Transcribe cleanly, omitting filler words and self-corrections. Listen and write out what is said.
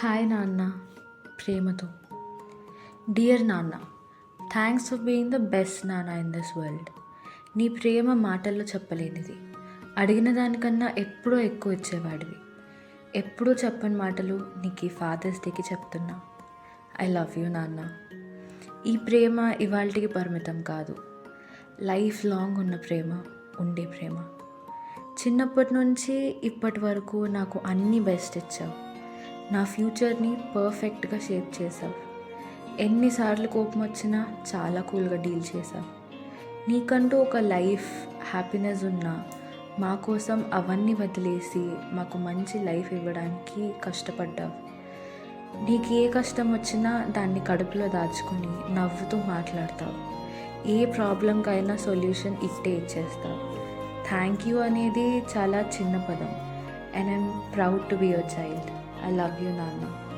Hi నాన్న, ప్రేమతో. Dear నాన్న, thanks for being the best నాన్న ఇన్ దిస్ వరల్డ్. నీ ప్రేమ మాటల్లో చెప్పలేనిది. అడిగిన దానికన్నా ఎప్పుడో ఎక్కువ ఇచ్చేవాడివి. ఎప్పుడూ చెప్పని మాటలు నీకు ఈ ఫాదర్స్ డేకి చెప్తున్నా. ఐ లవ్ యూ నాన్న. ఈ ప్రేమ ఇవాళకి పరిమితం కాదు, లైఫ్ లాంగ్ ఉన్న ప్రేమ, ఉండే ప్రేమ. చిన్నప్పటి నుంచి ఇప్పటి వరకు నాకు అన్నీ బెస్ట్ ఇచ్చావు. నా ఫ్యూచర్ని పర్ఫెక్ట్గా షేప్ చేసావు. ఎన్నిసార్లు కోపం వచ్చినా చాలా కూల్గా డీల్ చేసావు. నీకంటూ ఒక లైఫ్, హ్యాపీనెస్ ఉన్నా మా కోసం అవన్నీ వదిలేసి మాకు మంచి లైఫ్ ఇవ్వడానికి కష్టపడ్డావు. నీకు ఏ కష్టం వచ్చినా దాన్ని కడుపులో దాచుకుని నవ్వుతూ మాట్లాడతావు. ఏ ప్రాబ్లంకైనా సొల్యూషన్ ఇట్టే ఇచ్చేస్తావు. థ్యాంక్ యూ అనేది చాలా చిన్న పదం. And I'm proud to be your child. I love you, Nana.